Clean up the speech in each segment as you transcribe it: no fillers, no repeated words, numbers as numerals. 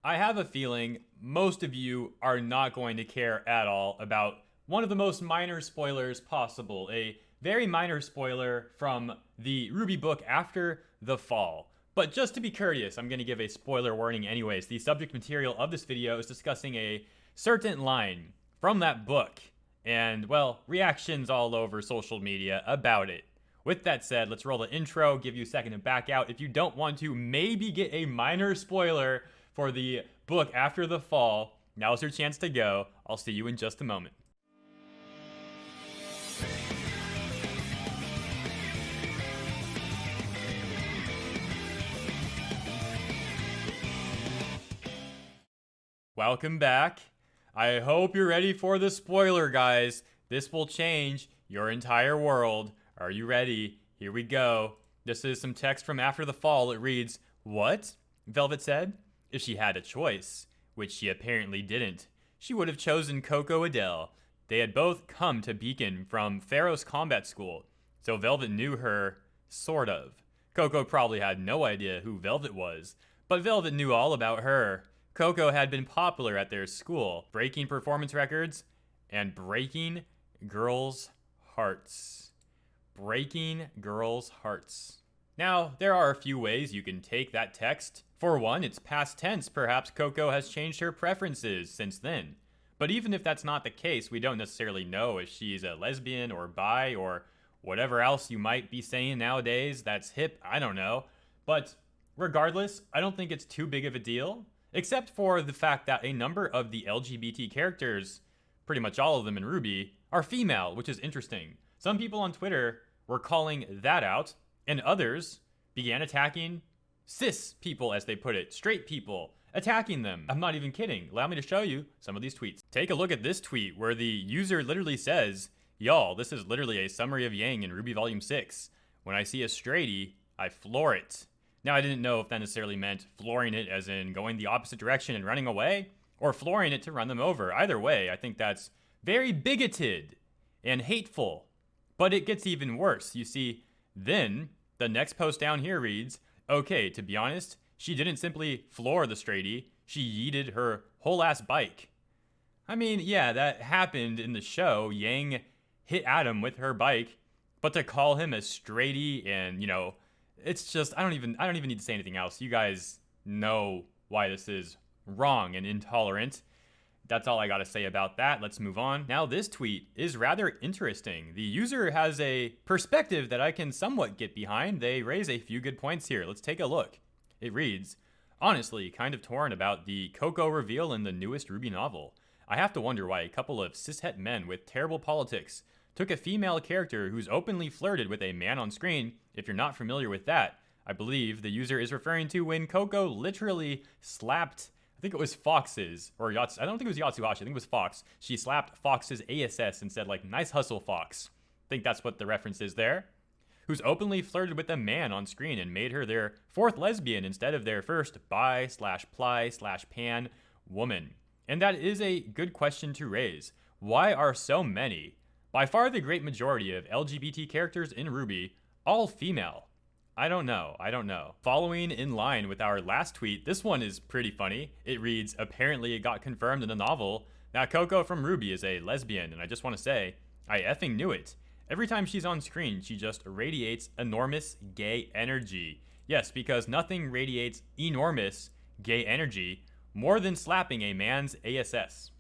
I have a feeling most of you are not going to care at all about one of the most minor spoilers possible, a very minor spoiler from the RWBY book After the Fall. But just to be courteous, I'm going to give a spoiler warning anyways. The subject material of this video is discussing a certain line from that book, and, well, reactions all over social media about it. With that said, let's roll the intro, give you a second to back out if you don't want to maybe get a minor spoiler for the book After the Fall. Now's your chance to go. I'll see you in just a moment. Welcome back. I hope you're ready for the spoiler, guys. This will change your entire world. Are you ready? Here we go. This is some text from After the Fall. It reads, "What?" Velvet said. If she had a choice, which she apparently didn't, she would have chosen Coco Adele. They had both come to Beacon from Pharaoh's combat school, so Velvet knew her, sort of. Coco probably had no idea who Velvet was, but Velvet knew all about her. Coco had been popular at their school, breaking performance records and breaking girls' hearts. Breaking girls' hearts. Now, there are a few ways you can take that text. For one, it's past tense. Perhaps Coco has changed her preferences since then. But even if that's not the case, we don't necessarily know if she's a lesbian or bi or whatever else you might be saying nowadays that's hip. I don't know. But regardless, I don't think it's too big of a deal, except for the fact that a number of the LGBT characters, pretty much all of them in RWBY, are female, which is interesting. Some people on Twitter were calling that out, and others began attacking cis people, as they put it, straight people, attacking them. I'm not even kidding. Allow me to show you some of these tweets. Take a look at this tweet where the user literally says, "Y'all, this is literally a summary of Yang in RWBY Volume 6. When I see a straighty, I floor it." Now, I didn't know if that necessarily meant flooring it as in going the opposite direction and running away, or flooring it to run them over. Either way, I think that's very bigoted and hateful. But it gets even worse. You see, then the next post down here reads, "Okay, to be honest, she didn't simply floor the straighty, she yeeted her whole ass bike." I mean, yeah, that happened in the show. Yang hit Adam with her bike, but to call him a straighty and, it's just, I don't even need to say anything else. You guys know why this is wrong and intolerant. That's all I gotta say about that. Let's move on. Now, this tweet is rather interesting. The user has a perspective that I can somewhat get behind. They raise a few good points here. Let's take a look. It reads, "Honestly, kind of torn about the Coco reveal in the newest RWBY novel. I have to wonder why a couple of cishet men with terrible politics took a female character who's openly flirted with a man on screen. If you're not familiar with that, I believe the user is referring to when Coco literally slapped, I think it was Fox's, or Yatsu, I don't think it was Yatsuhashi, I think it was Fox. She slapped Fox's ASS and said, like, 'Nice hustle, Fox.' I think that's what the reference is there. Who's openly flirted with a man on screen and made her their fourth lesbian instead of their first bi/ply/pan woman. And that is a good question to raise. Why are so many, by far the great majority of LGBT characters in RWBY, all female? I don't know. Following in line with our last tweet, this one is pretty funny. It reads, "Apparently it got confirmed in the novel that Coco from RWBY is a lesbian, and I just want to say, I effing knew it. Every time she's on screen, she just radiates enormous gay energy." Yes, because nothing radiates enormous gay energy more than slapping a man's ASS.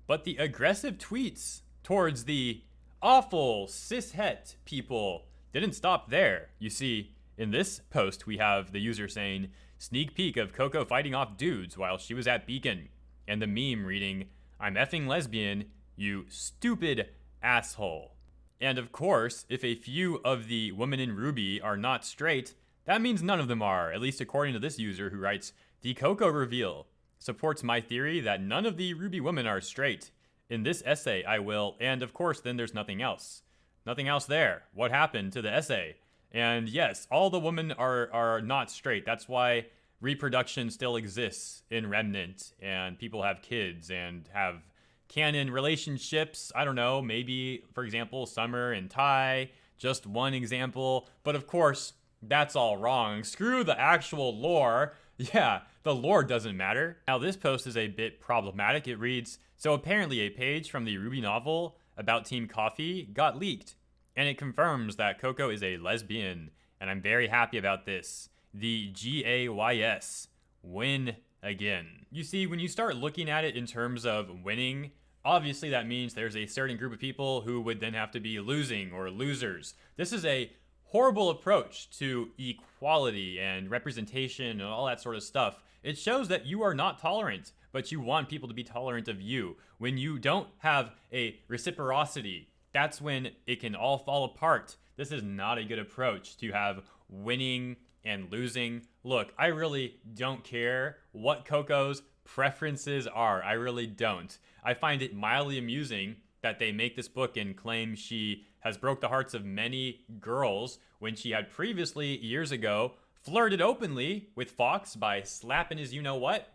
But the aggressive tweets towards the awful cishet people didn't stop there. You see, in this post, we have the user saying, "Sneak peek of Coco fighting off dudes while she was at Beacon." And the meme reading, "I'm effing lesbian, you stupid asshole." And of course, if a few of the women in RWBY are not straight, that means none of them are, at least according to this user who writes, "The Coco reveal supports my theory that none of the RWBY women are straight. In this essay, I will," and of course, then there's nothing else. Nothing else there. What happened to the essay? And yes, all the women are not straight. That's why reproduction still exists in Remnant, and people have kids and have canon relationships. I don't know, maybe, for example, Summer and Ty, just one example. But of course, that's all wrong. Screw the actual lore. Yeah, the lore doesn't matter. Now, this post is a bit problematic. It reads, so apparently a page from the RWBY novel about Team Coffee got leaked, and it confirms that Coco is a lesbian, and I'm very happy about this. The GAYS, win again. You see, when you start looking at it in terms of winning, obviously that means there's a certain group of people who would then have to be losing or losers. This is a horrible approach to equality and representation and all that sort of stuff. It shows that you are not tolerant, but you want people to be tolerant of you. When you don't have a reciprocity, that's when it can all fall apart. This is not a good approach to have winning and losing. Look, I really don't care what Coco's preferences are. I really don't. I find it mildly amusing that they make this book and claim she has broke the hearts of many girls when she had previously, years ago, flirted openly with Fox by slapping his you-know-what.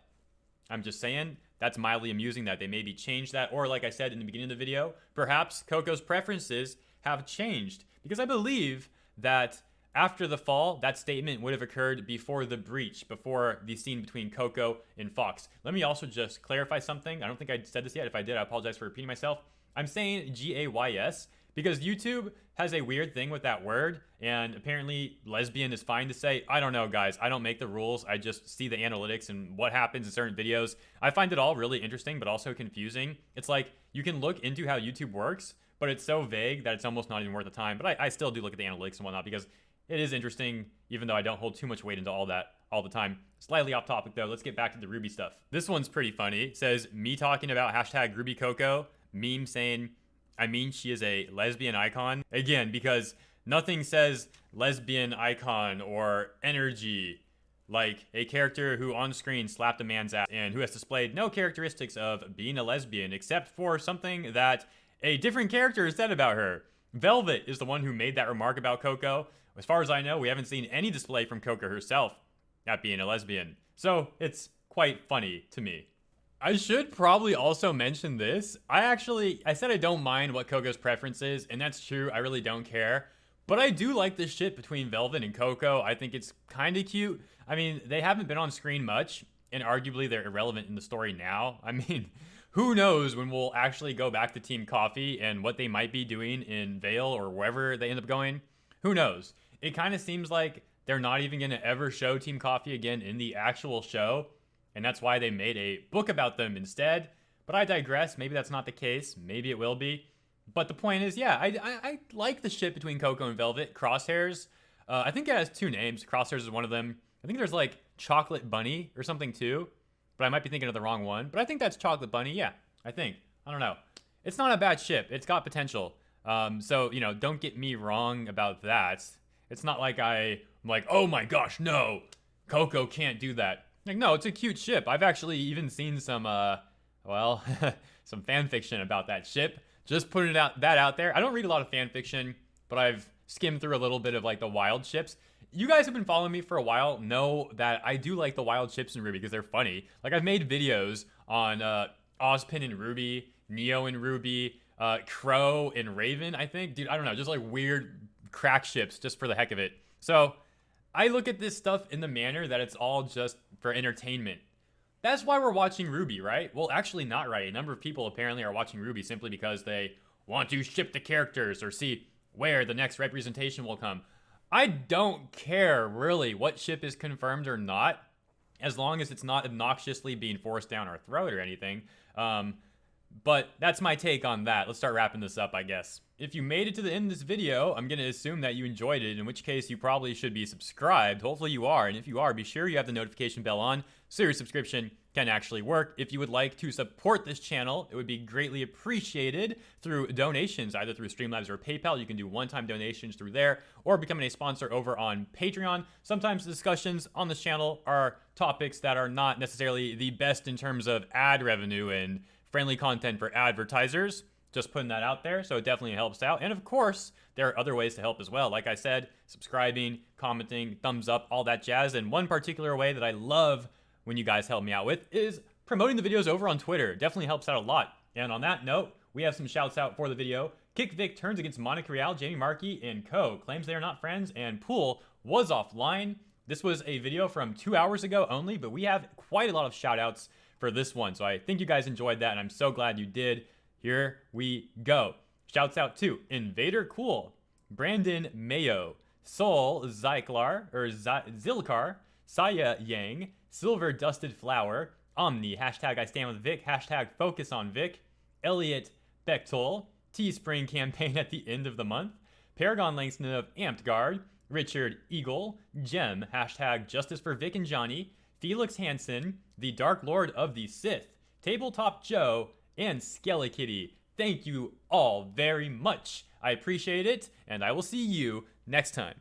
I'm just saying, that's mildly amusing that they maybe changed that, or like I said in the beginning of the video, perhaps Coco's preferences have changed. Because I believe that after the fall, that statement would have occurred before the breach, before the scene between Coco and Fox. Let me also just clarify something. I don't think I said this yet. If I did, I apologize for repeating myself. I'm saying GAYS because YouTube has a weird thing with that word, and apparently lesbian is fine to say. I don't know, guys. I don't make the rules. I just see the analytics and what happens in certain videos. I find it all really interesting, but also confusing. It's like you can look into how YouTube works, but it's so vague that it's almost not even worth the time. But I still do look at the analytics and whatnot because it is interesting, even though I don't hold too much weight into all that all the time. Slightly off topic, though. Let's get back to the RWBY stuff. This one's pretty funny. It says, me talking about hashtag RWBY Coco, meme saying, I mean, she is a lesbian icon. Again, because nothing says lesbian icon or energy like a character who on screen slapped a man's ass and who has displayed no characteristics of being a lesbian except for something that a different character said about her. Velvet is the one who made that remark about Coco. As far as I know, we haven't seen any display from Coco herself at being a lesbian. So it's quite funny to me. I should probably also mention this. I said I don't mind what Coco's preference is, and that's true. I really don't care. But I do like this shit between Velvet and Coco. I think it's kind of cute. I mean, they haven't been on screen much, and arguably they're irrelevant in the story now. I mean, who knows when we'll actually go back to Team Coffee and what they might be doing in Vale or wherever they end up going. Who knows? It kind of seems like they're not even going to ever show Team Coffee again in the actual show. And that's why they made a book about them instead. But I digress. Maybe that's not the case. Maybe it will be. But the point is, yeah, I like the shit between Coco and Velvet. Crosshairs. I think it has two names. Crosshairs is one of them. I think there's like Chocolate Bunny or something too. But I might be thinking of the wrong one. But I think that's Chocolate Bunny. Yeah, I think. I don't know. It's not a bad ship. It's got potential. So, you know, don't get me wrong about that. It's not like I'm like, oh my gosh, no. Coco can't do that. Like, no, it's a cute ship. I've actually even seen some, some fan fiction about that ship. Just putting that out there. I don't read a lot of fan fiction, but I've skimmed through a little bit of like the wild ships. You guys have been following me for a while know that I do like the wild ships in RWBY because they're funny. Like, I've made videos on Ozpin and RWBY, Neo and RWBY, Crow and Raven, I think. Dude, I don't know, just like weird crack ships just for the heck of it. So I look at this stuff in the manner that it's all just for entertainment. That's why we're watching RWBY, right? Well, actually not right. A number of people apparently are watching RWBY simply because they want to ship the characters or see where the next representation will come. I don't care really what ship is confirmed or not, as long as it's not obnoxiously being forced down our throat or anything. But that's my take on that. Let's start wrapping this up, I guess. If you made it to the end of this video, I'm going to assume that you enjoyed it, in which case you probably should be subscribed. Hopefully you are, and if you are, be sure you have the notification bell on so your subscription can actually work. If you would like to support this channel, it would be greatly appreciated through donations, either through Streamlabs or PayPal. You can do one-time donations through there, or becoming a sponsor over on Patreon. Sometimes the discussions on this channel are topics that are not necessarily the best in terms of ad revenue and friendly content for advertisers. Just putting that out there, so it definitely helps out. And of course, there are other ways to help as well. Like I said, subscribing, commenting, thumbs up, all that jazz. And one particular way that I love when you guys help me out with is promoting the videos over on Twitter. Definitely helps out a lot. And on that note, we have some shouts out for the video. Kick Vic turns against Monica Real, Jamie Markey, and Co. Claims they are not friends, and Pool was offline. This was a video from 2 hours ago only, but we have quite a lot of shout outs for this one. So I think you guys enjoyed that, and I'm so glad you did. Here we go. Shouts out to Invader Cool, Brandon Mayo, Soul Zilkar, Saya Yang, Silver Dusted Flower, Omni, hashtag I stand with Vic, hashtag focus on Vic, Elliot Bechtold, Teespring campaign at the end of the month, Paragon Langston of Amped Guard, Richard Eagle, Gem, hashtag Justice for Vic and Johnny, Felix Hansen, the Dark Lord of the Sith, Tabletop Joe, and Skelly Kitty. Thank you all very much. I appreciate it, and I will see you next time.